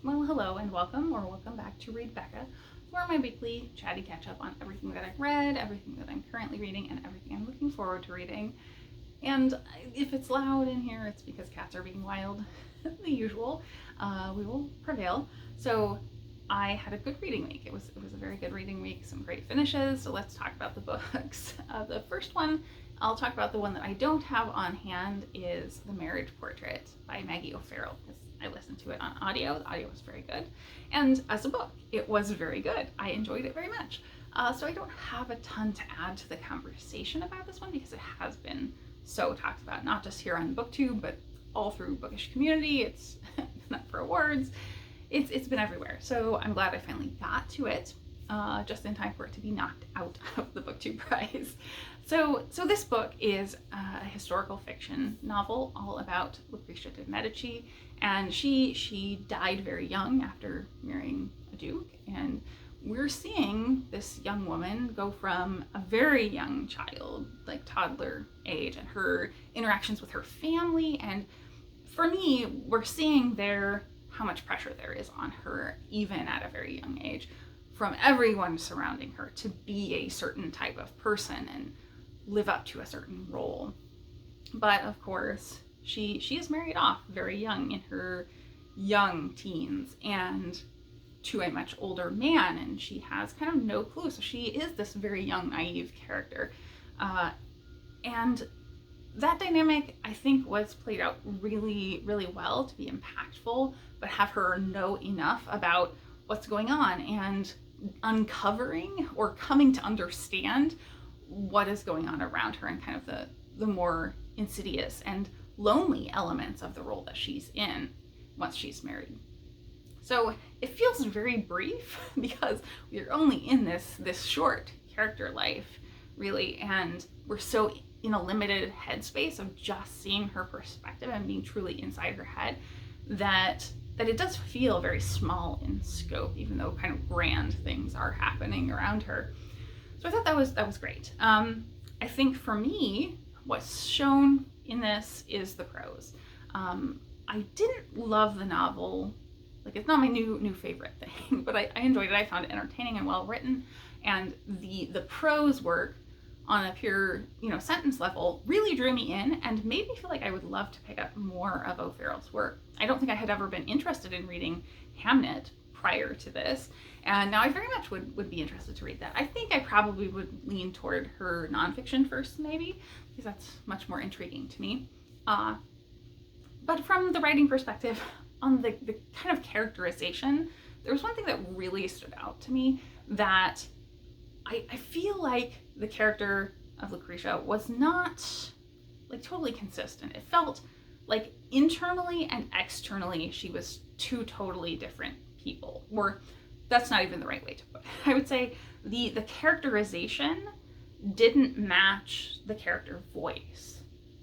Well, hello and welcome, or welcome back to Read Becca, for my weekly chatty catch-up on everything that I've read, everything that I'm currently reading, and everything I'm looking forward to reading. And if it's loud in here, it's because cats are being wild, the usual. We will prevail. So I had a good reading week. It was a very good reading week, some great finishes. So let's talk about the books. The first one, I'll talk about the one that I don't have on hand, is The Marriage Portrait by Maggie O'Farrell, because I listened to it on audio. The audio was very good. And as a book, it was very good. I enjoyed it very much. So I don't have a ton to add to the conversation about this one because it has been so talked about, not just here on BookTube, but all through Bookish community. It's been up for awards. It's been everywhere. So I'm glad I finally got to it, just in time for it to be knocked out of the BookTube prize. So this book is a historical fiction novel all about Lucretia de Medici, and she died very young after marrying a duke, and we're seeing this young woman go from a very young child, like toddler age, and her interactions with her family. And for me, we're seeing there how much pressure there is on her, even at a very young age, from everyone surrounding her to be a certain type of person and live up to a certain role. But of course, she is married off very young, in her young teens, and to a much older man, and she has kind of no clue. So she is this very young, naive character. And that dynamic, I think, was played out really, really well to be impactful, but have her know enough about what's going on and uncovering or coming to understand what is going on around her, and kind of the more insidious and lonely elements of the role that she's in once she's married. So it feels very brief because we're only in this short character life, really, and we're so in a limited headspace of just seeing her perspective and being truly inside her head that it does feel very small in scope, even though kind of grand things are happening around her. So I thought that was great. I think for me, what's shown in this is the prose. I didn't love the novel. Like, it's not my new favorite thing, but I enjoyed it. I found it entertaining and well written, and the prose work on a pure, sentence level really drew me in and made me feel like I would love to pick up more of O'Farrell's work. I don't think I had ever been interested in reading Hamnet prior to this, and now I very much would be interested to read that. I think I probably would lean toward her nonfiction first, maybe, because that's much more intriguing to me. But from the writing perspective, on the kind of characterization, there was one thing that really stood out to me, that I feel like the character of Lucretia was not like totally consistent. It felt like internally and externally she was two totally different people, or that's not even the right way to put it. I would say the characterization didn't match the character voice,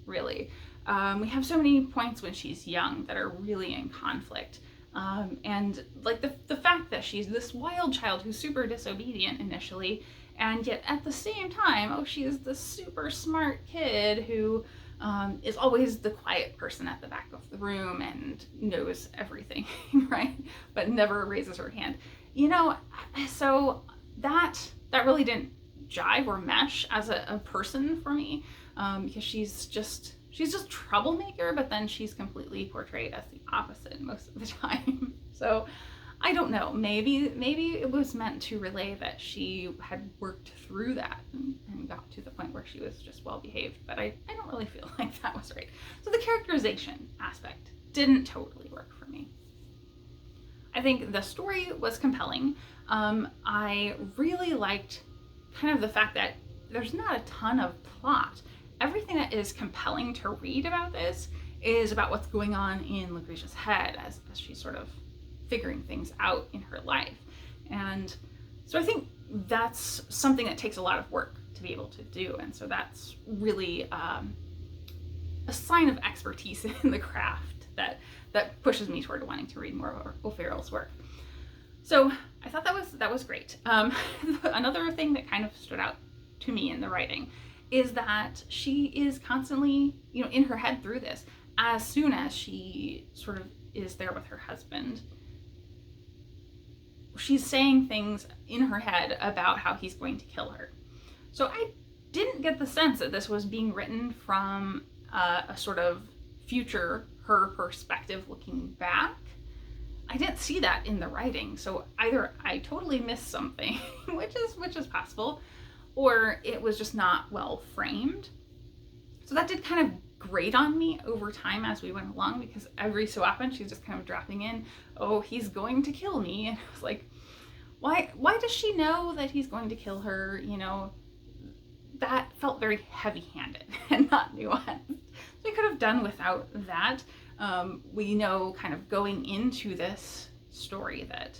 really. We have so many points when she's young that are really in conflict. And like the fact that she's this wild child who's super disobedient initially, and yet at the same time, she is this super smart kid who is always the quiet person at the back of the room and knows everything, right? But never raises her hand. So that really didn't jive or mesh as a person for me, because she's just troublemaker, but then she's completely portrayed as the opposite most of the time. So I don't know, maybe it was meant to relay that she had worked through that and got to the point where she was just well behaved, but I don't really feel like that was right. So the characterization aspect didn't totally work for me. I think the story was compelling. I really liked kind of the fact that there's not a ton of plot. Everything that is compelling to read about this is about what's going on in Lucretia's head as she's sort of figuring things out in her life. And so I think that's something that takes a lot of work to be able to do. And so that's really a sign of expertise in the craft that pushes me toward wanting to read more of O'Farrell's work. So I thought that was great. Another thing that kind of stood out to me in the writing is that she is constantly, in her head through this. As soon as she sort of is there with her husband, she's saying things in her head about how he's going to kill her. So I didn't get the sense that this was being written from a sort of future her perspective looking back. I didn't see that in the writing, so either I totally missed something, which is possible, or it was just not well framed. So that did kind of grate on me over time as we went along, because every so often she's just kind of dropping in, oh, he's going to kill me, and I was like, why does she know that he's going to kill her? You know, that felt very heavy-handed and not nuanced. So we could have done without that. We know kind of going into this story that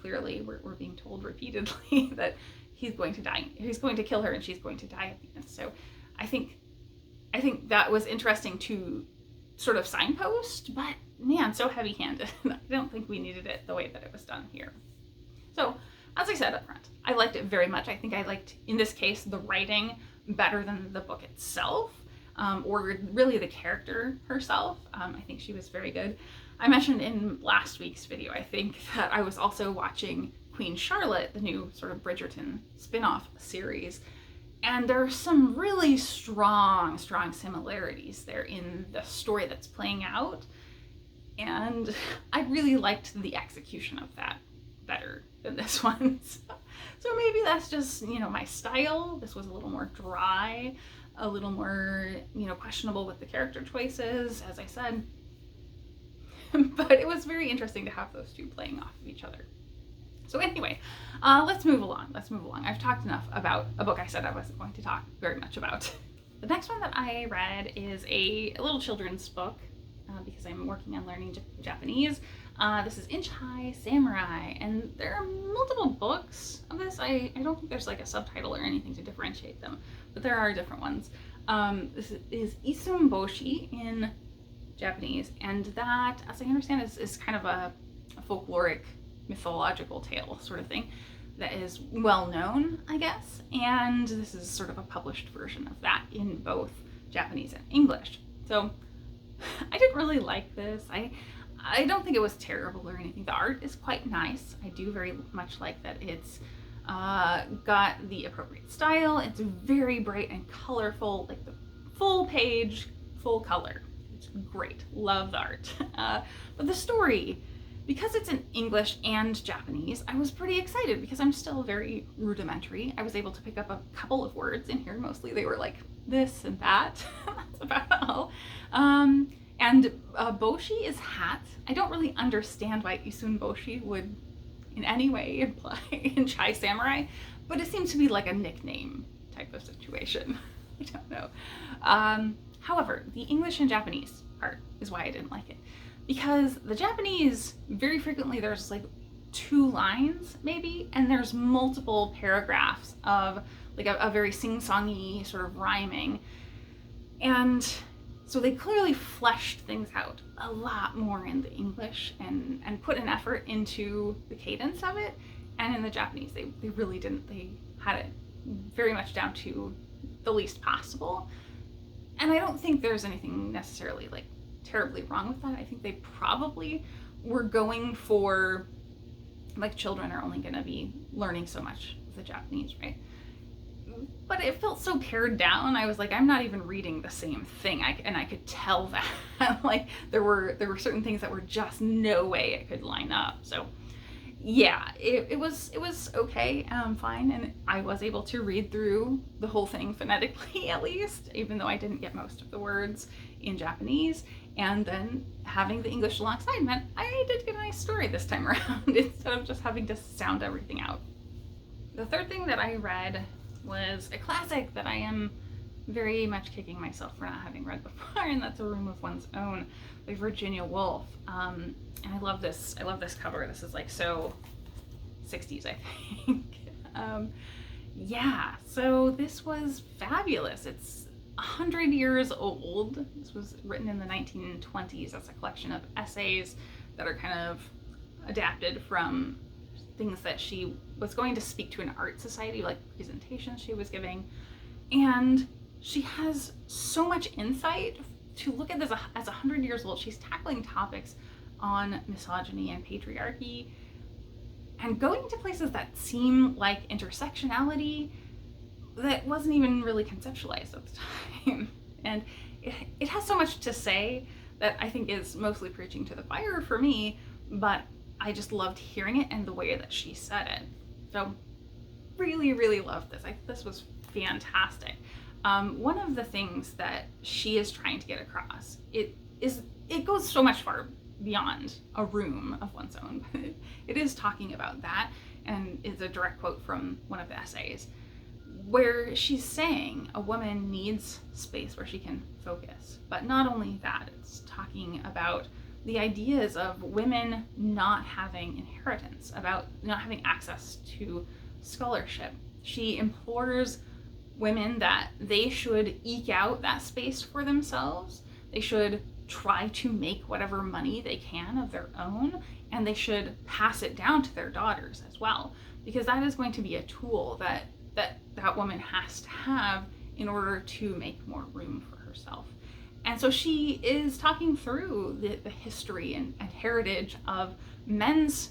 clearly we're being told repeatedly that he's going to die. He's going to kill her and she's going to die at the end. So I think that was interesting to sort of signpost, but man, so heavy-handed. I don't think we needed it the way that it was done here. So as I said up front, I liked it very much. I think I liked, in this case, the writing better than the book itself. Or really the character herself. I think she was very good. I mentioned in last week's video, I think, that I was also watching Queen Charlotte, the new sort of Bridgerton spin-off series, and there are some really strong similarities there in the story that's playing out, and I really liked the execution of that better than this one. So maybe that's just, you know, my style. This was a little more dry, a little more, you know, questionable with the character choices, as I said. But it was very interesting to have those two playing off of each other. So anyway, let's move along. I've talked enough about a book I said I wasn't going to talk very much about. The next one that I read is a little children's book, because I'm working on learning Japanese. This is Inch High Samurai, and there are multiple books of this. I don't think there's like a subtitle or anything to differentiate them, but there are different ones. This is Issunboshi in Japanese, and that, as I understand, is kind of a folkloric mythological tale sort of thing that is well known, I guess, and this is sort of a published version of that in both Japanese and English. So I didn't really like this. I don't think it was terrible or anything. The art is quite nice. I do very much like that it's got the appropriate style. It's very bright and colorful, like the full page, full color. It's great. Love the art. But the story, because it's in English and Japanese, I was pretty excited because I'm still very rudimentary. I was able to pick up a couple of words in here. Mostly they were like this and that. That's about all. And Boshi is hat. I don't really understand why Issunboshi would in any way imply Inch High Samurai, but it seems to be like a nickname type of situation. I don't know. However, the English and Japanese part is why I didn't like it. Because the Japanese, very frequently there's like 2 lines maybe, and there's multiple paragraphs of like a very sing-songy sort of rhyming. And so they clearly fleshed things out a lot more in the English and put an effort into the cadence of it. And in the Japanese, they really didn't. They had it very much down to the least possible. And I don't think there's anything necessarily like terribly wrong with that. I think they probably were going for, like, children are only going to be learning so much of the Japanese, right? But it felt so pared down. I was like, I'm not even reading the same thing. And I could tell that. Like, there were certain things that were just no way it could line up. So yeah, it was okay, fine. And I was able to read through the whole thing phonetically, at least, even though I didn't get most of the words in Japanese. And then having the English alongside meant I did get a nice story this time around instead of just having to sound everything out. The third thing that I read was a classic that I am very much kicking myself for not having read before, and that's A Room of One's Own by Virginia Woolf. And I love this cover. This is like so 60s, I think. Yeah, so this was fabulous. It's 100 years old. This was written in the 1920s. That's a collection of essays that are kind of adapted from things that she was going to speak to an art society, like presentations she was giving. And she has so much insight to look at this as 100 years old. She's tackling topics on misogyny and patriarchy and going to places that seem like intersectionality that wasn't even really conceptualized at the time. And it has so much to say that I think is mostly preaching to the choir for me, but I just loved hearing it and the way that she said it. So really, really loved this. This was fantastic. One of the things that she is trying to get across, it goes so much far beyond a room of one's own, but it is talking about that, and is a direct quote from one of the essays, where she's saying a woman needs space where she can focus. But not only that, it's talking about the ideas of women not having inheritance, about not having access to scholarship. She implores women that they should eke out that space for themselves. They should try to make whatever money they can of their own, and they should pass it down to their daughters as well, because that is going to be a tool that woman has to have in order to make more room for herself. And so she is talking through the history and heritage of men's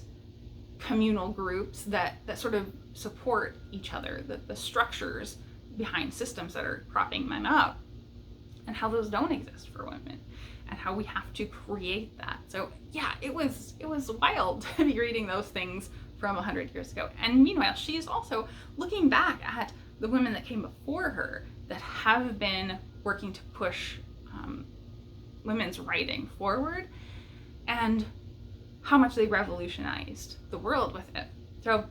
communal groups that sort of support each other, the structures behind systems that are propping men up, and how those don't exist for women, and how we have to create that. So yeah, it was wild to be reading those things from 100 years ago. And meanwhile, she's also looking back at the women that came before her that have been working to push women's writing forward, and how much they revolutionized the world with it. So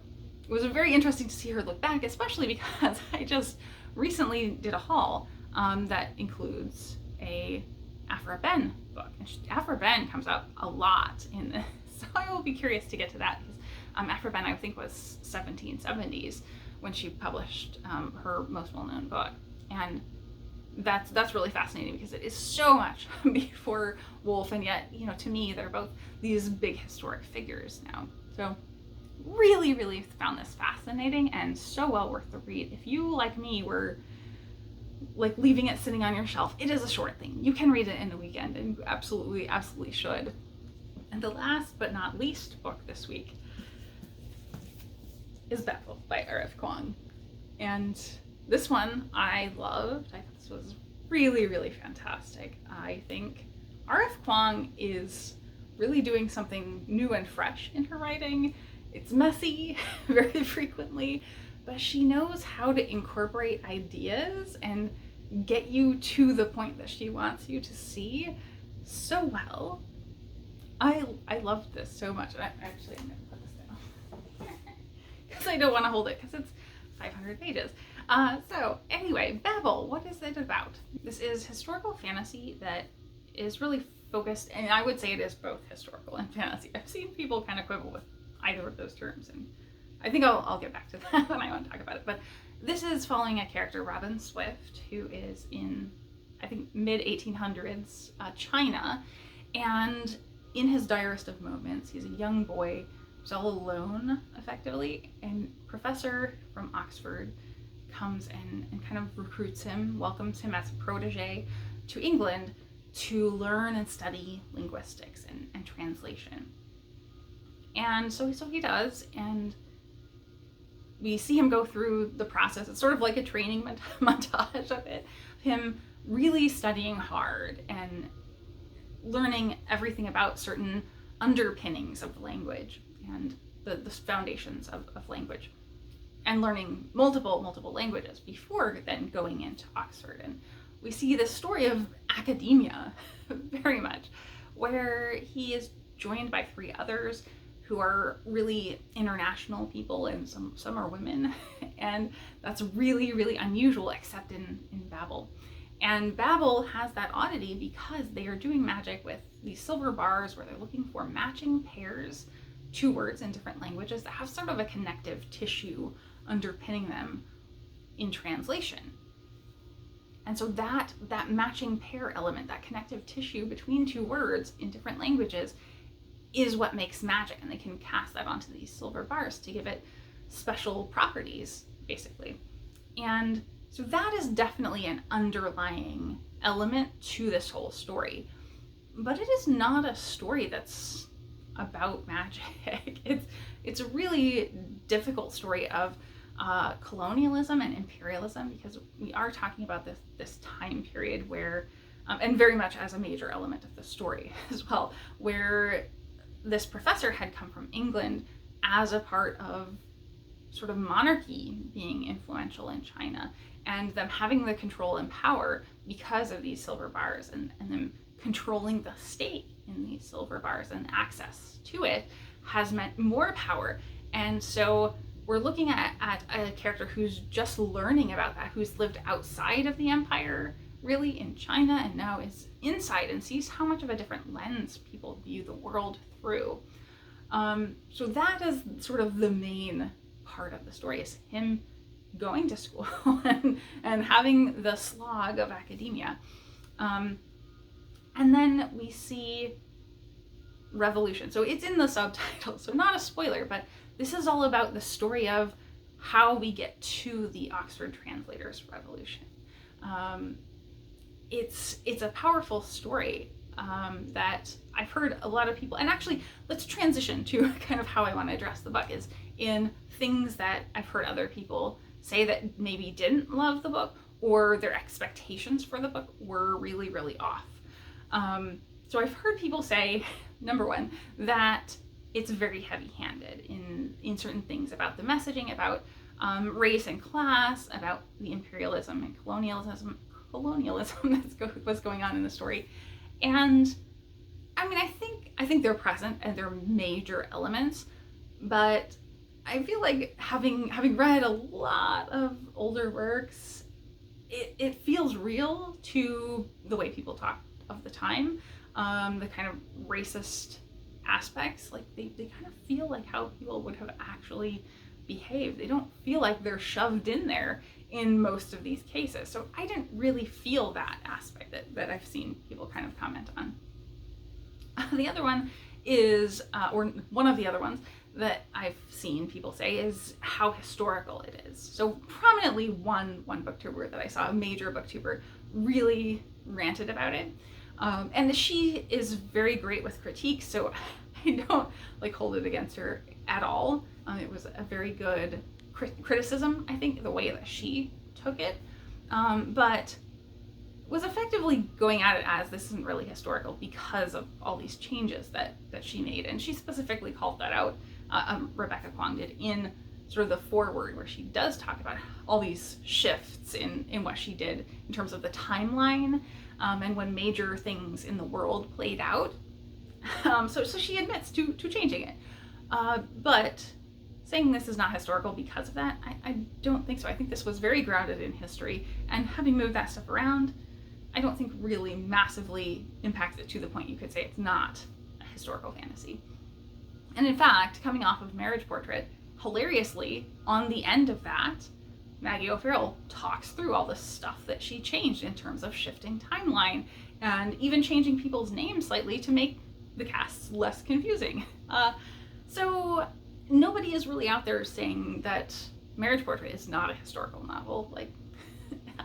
it was very interesting to see her look back, especially because I just recently did a haul that includes a Aphra Behn book. And Aphra Behn comes up a lot in this, so I will be curious to get to that, because Aphra Behn, I think, was 1770s when she published her most well-known book. And that's really fascinating, because it is so much before Woolf, and yet, you know, to me, they're both these big historic figures now. So really, really found this fascinating and so well worth the read. If you, like me, were like leaving it sitting on your shelf, it is a short thing. You can read it in a weekend, and you absolutely should. And the last but not least book this week is Babel by RF Kuang. And this one I loved. I thought this was really, really fantastic. I think RF Kuang is really doing something new and fresh in her writing. It's messy very frequently, but she knows how to incorporate ideas and get you to the point that she wants you to see so well. I loved this so much. I'm gonna put this down because I don't want to hold it, because it's 500 pages. So anyway, Babel, what is it about? This is historical fantasy that is really focused, and I would say it is both historical and fantasy. I've seen people kind of quibble with either of those terms, and I think I'll get back to that when I want to talk about it. But this is following a character, Robin Swift, who is in, I think, mid-1800s China, and in his direst of moments, he's a young boy who's all alone, effectively, and a professor from Oxford comes and kind of recruits him, welcomes him as a protege to England to learn and study linguistics and translation. And so he does, and we see him go through the process. It's sort of like a training montage of it, him really studying hard and learning everything about certain underpinnings of the language and the foundations of language, and learning multiple languages before then going into Oxford. And we see this story of academia very much, where he is joined by 3 others who are really international people, and some are women, and that's really, really unusual, except in Babel. And Babel has that oddity because they are doing magic with these silver bars where they're looking for matching pairs to words in different languages that have sort of a connective tissue underpinning them in translation. And so that matching pair element, that connective tissue between 2 words in different languages, is what makes magic, and they can cast that onto these silver bars to give it special properties, basically. And so that is definitely an underlying element to this whole story. But it is not a story that's about magic. It's it's a really difficult story of colonialism and imperialism, because we are talking about this time period where, and very much as a major element of the story as well, where this professor had come from England as a part of sort of monarchy being influential in China, and them having the control and power because of these silver bars, and them controlling the state in these silver bars and access to it has meant more power. And so we're looking at a character who's just learning about that, who's lived outside of the empire, really, in China, and now is inside and sees how much of a different lens people view the world through. So that is sort of the main part of the story, is him going to school and having the slog of academia. And then we see revolution. So it's in the subtitle, so not a spoiler, but this is all about the story of how we get to the Oxford Translators Revolution. It's a powerful story that I've heard a lot of people, and actually let's transition to kind of how I want to address the book, is in things that I've heard other people say that maybe didn't love the book, or their expectations for the book were really, really off. So I've heard people say, number one, that it's very heavy-handed in certain things about the messaging, about race and class, about the imperialism and colonialism that was going on in the story. And I mean, I think they're present and they're major elements, but I feel like having read a lot of older works, it feels real to the way people talk of the time, the kind of racist aspects, like they kind of feel like how people would have actually behaved. They don't feel like they're shoved in there in most of these cases. So I didn't really feel that aspect that I've seen people kind of comment on. The other one is, or one of the other ones that I've seen people say, is how historical it is. So prominently one booktuber that I saw, a major booktuber, really ranted about it. And she is very great with critiques, so I don't like hold it against her at all. It was a very good criticism, I think, the way that she took it, but was effectively going at it as this isn't really historical because of all these changes that she made. And she specifically called that out, Rebecca Kuang did, in sort of the foreword, where she does talk about all these shifts in what she did in terms of the timeline, and when major things in the world played out. So she admits to changing it. But saying this is not historical because of that, I don't think so. I think this was very grounded in history, and having moved that stuff around, I don't think really massively impacts it to the point you could say it's not a historical fantasy. And in fact, coming off of Marriage Portrait, hilariously, on the end of that, Maggie O'Farrell talks through all the stuff that she changed in terms of shifting timeline, and even changing people's names slightly to make the casts less confusing. So nobody is really out there saying that Marriage Portrait is not a historical novel. Like,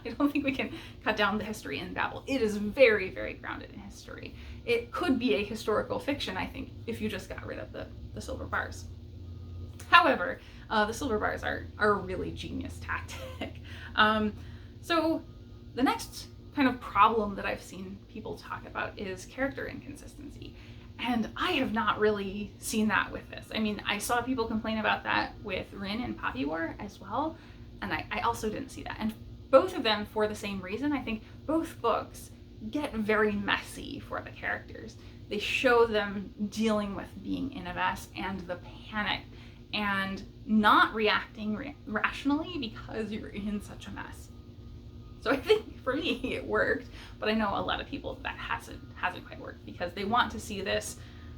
I don't think we can cut down the history in Babel. It is very, very grounded in history. It could be a historical fiction, I think, if you just got rid of the silver bars. However, the silver bars are a really genius tactic. So the next kind of problem that I've seen people talk about is character inconsistency. And I have not really seen that with this. I mean, I saw people complain about that with Rin and Poppy War as well, and I also didn't see that. And both of them for the same reason. I think both books get very messy for the characters. They show them dealing with being in a mess and the panic and not reacting rationally because you're in such a mess. So I think for me it worked, but I know a lot of people that hasn't quite worked, because they want to see this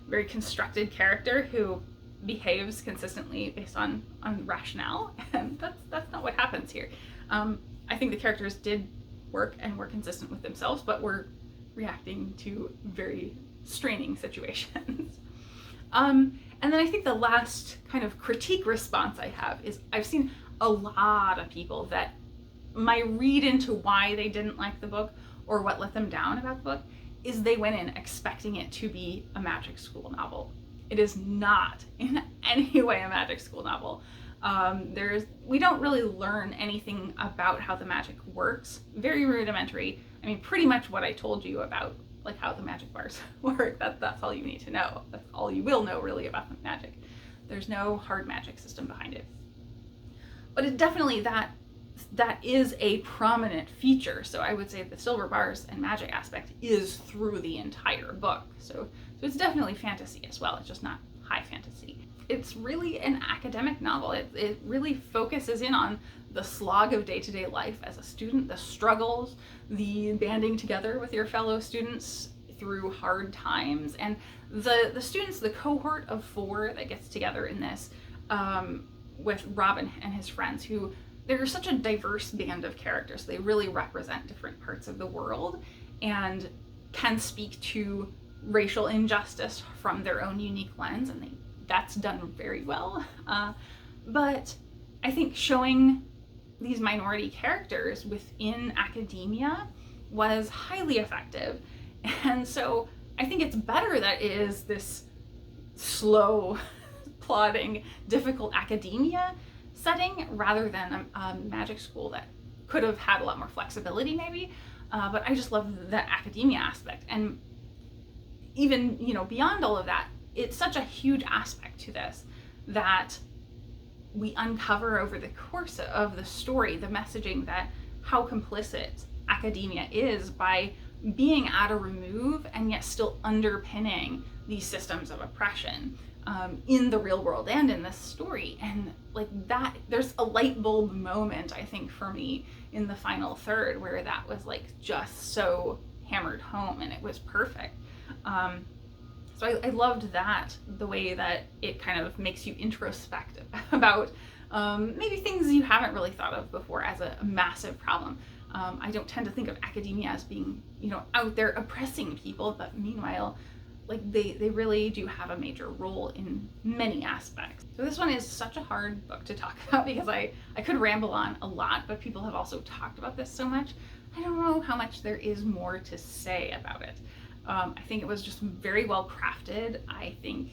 very constructed character who behaves consistently based on rationale, and that's not what happens here. I think the characters did work and were consistent with themselves, but were reacting to very straining situations. And then I think the last kind of critique response I have is I've seen a lot of people that my read into why they didn't like the book or what let them down about the book is they went in expecting it to be a magic school novel. It is not in any way a magic school novel. We don't really learn anything about how the magic works. Very rudimentary. I mean, pretty much what I told you about, like, how the magic bars work. That's all you need to know. That's all you will know really about the magic. There's no hard magic system behind it. But it definitely, that is a prominent feature. So I would say the silver bars and magic aspect is through the entire book. So it's definitely fantasy as well. It's just not high fantasy. It's really an academic novel. It really focuses in on the slog of day-to-day life as a student, the struggles, the banding together with your fellow students through hard times. And the students, the cohort of 4 that gets together in this with Robin and his friends, who they're such a diverse band of characters. They really represent different parts of the world and can speak to racial injustice from their own unique lens, and that's done very well. But I think showing these minority characters within academia was highly effective. And so I think it's better that it is this slow, plodding, difficult academia setting rather than a magic school that could have had a lot more flexibility maybe. But I just love the academia aspect. And even, beyond all of that, it's such a huge aspect to this that we uncover over the course of the story, the messaging that how complicit academia is by being at a remove and yet still underpinning these systems of oppression in the real world and in this story. And like that, there's a light bulb moment, I think, for me in the final third where that was like just so hammered home and it was perfect. So I loved that, the way that it kind of makes you introspective about maybe things you haven't really thought of before as a massive problem. I don't tend to think of academia as being, out there oppressing people, but meanwhile, like they really do have a major role in many aspects. So this one is such a hard book to talk about because I could ramble on a lot, but people have also talked about this so much. I don't know how much there is more to say about it. I think it was just very well crafted. I think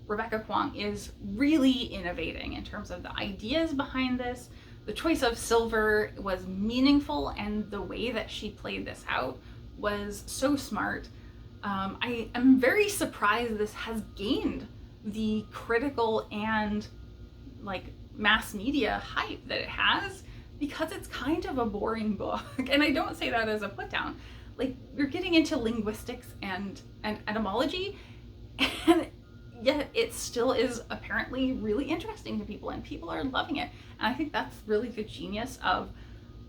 Rebecca Kuang is really innovating in terms of the ideas behind this. The choice of silver was meaningful, and the way that she played this out was so smart. I am very surprised this has gained the critical and like mass media hype that it has, because it's kind of a boring book. And I don't say that as a put down. Like, you're getting into linguistics and etymology, and yet it still is apparently really interesting to people, and people are loving it. And I think that's really the genius of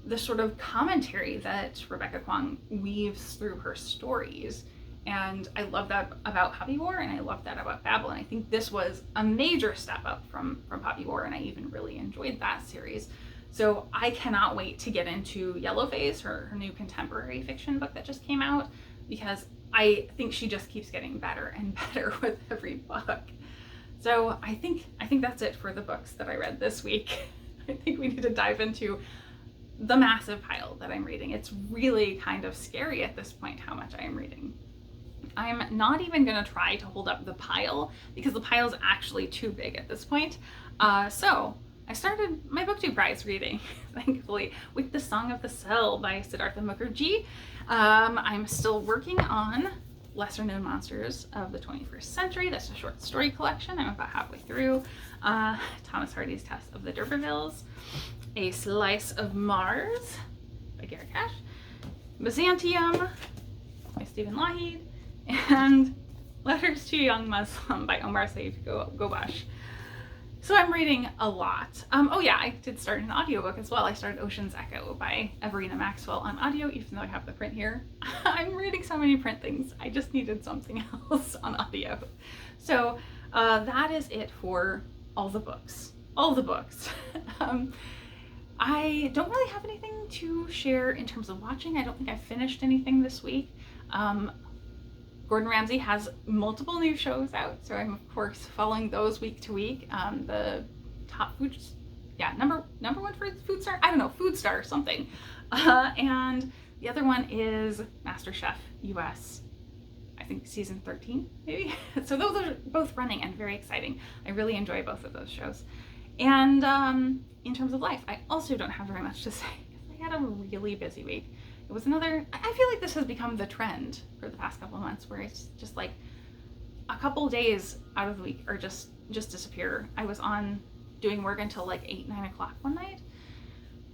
the sort of commentary that Rebecca Kuang weaves through her stories. And I love that about Poppy War, and I love that about Babel. And I think this was a major step up from Poppy War, and I even really enjoyed that series. So I cannot wait to get into Yellowface, her new contemporary fiction book that just came out, because I think she just keeps getting better and better with every book. So I think that's it for the books that I read this week. I think we need to dive into the massive pile that I'm reading. It's really kind of scary at this point how much I am reading. I'm not even going to try to hold up the pile because the pile is actually too big at this point. So I started my BookTube Prize reading, thankfully, with The Song of the Cell by Siddhartha Mukherjee. I'm still working on Lesser Known Monsters of the 21st Century. That's a short story collection. I'm about halfway through. Thomas Hardy's Tess of the D'Urbervilles. A Slice of Mars by Guerric. Byzantium by Stephen Lawhead. And Letters to a Young Muslim by Omar, Sahif, Gobash. So I'm reading a lot. Oh yeah, I did start an audiobook as well. I started Ocean's Echo by Everina Maxwell on audio, even though I have the print here. I'm reading so many print things. I just needed something else on audio. So that is it for all the books. All the books. I don't really have anything to share in terms of watching. I don't think I finished anything this week. Gordon Ramsay has multiple new shows out, so I'm of course following those week to week. The top food, number one for food star, I don't know, food star something. And the other one is MasterChef US. I think season 13 maybe. So those are both running and very exciting. I really enjoy both of those shows. And in terms of life, I also don't have very much to say because I had a really busy week. It was another, I feel like this has become the trend for the past couple of months where it's just like a couple days out of the week or just disappear. I was on doing work until like 8, 9 o'clock one night.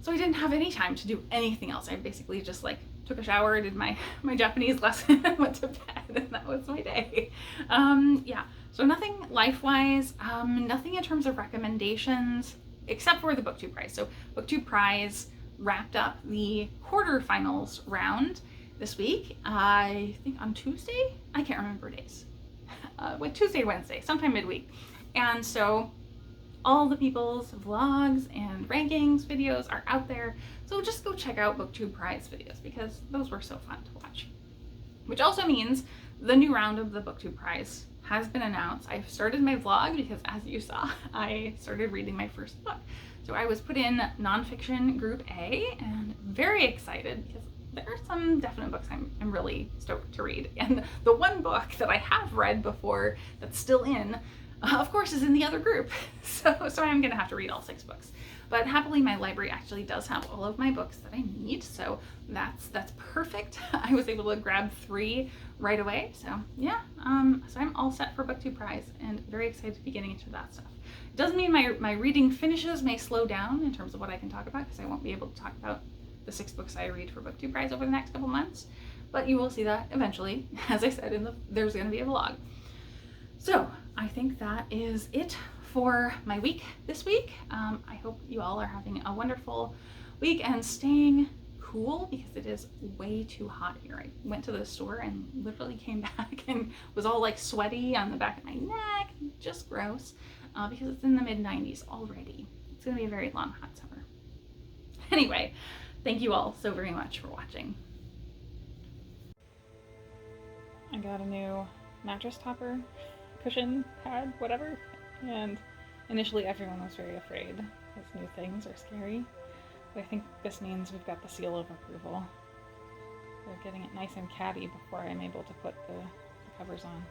So I didn't have any time to do anything else. I basically just like took a shower, did my Japanese lesson, and went to bed, and that was my day. Yeah, so nothing life-wise, nothing in terms of recommendations, except for the BookTube prize. So BookTube prize wrapped up the quarterfinals round this week, I think on Tuesday? I can't remember days. Like Tuesday, Wednesday, sometime midweek. And so all the people's vlogs and rankings videos are out there. So just go check out BookTube prize videos because those were so fun to watch. Which also means the new round of the BookTube prize has been announced. I've started my vlog because, as you saw, I started reading my first book. So I was put in nonfiction group A and very excited because there are some definite books I'm really stoked to read. And the one book that I have read before that's still in, of course, is in the other group. So I'm gonna have to read all 6 books. But happily, my library actually does have all of my books that I need, so that's perfect. I was able to grab 3 right away, so yeah. So I'm all set for BookTube prize and very excited to be getting into that stuff. It doesn't mean my reading finishes may slow down in terms of what I can talk about, because I won't be able to talk about the 6 books I read for BookTube prize over the next couple months, but you will see that eventually. As I said, there's going to be a vlog. So I think that is it for my week this week. I hope you all are having a wonderful week and staying cool because it is way too hot here. I went to the store and literally came back and was all like sweaty on the back of my neck, just gross, because it's in the mid-90s already. It's gonna be a very long hot summer. Anyway, thank you all so very much for watching. I got a new mattress topper, cushion, pad, whatever, and initially everyone was very afraid because new things are scary, but I think this means we've got the seal of approval. They're getting it nice and catty before I'm able to put the covers on.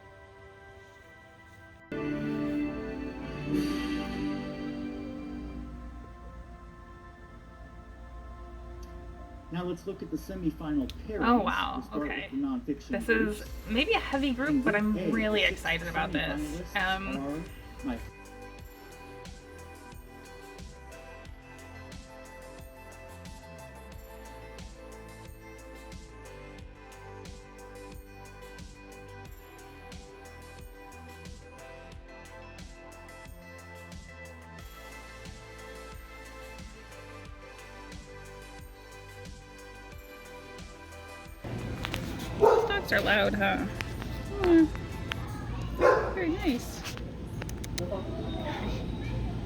Now let's look at the semi-final pairings. Oh wow, okay. This is maybe a heavy group, but I'm really excited about this. Dogs are loud, huh? Very nice.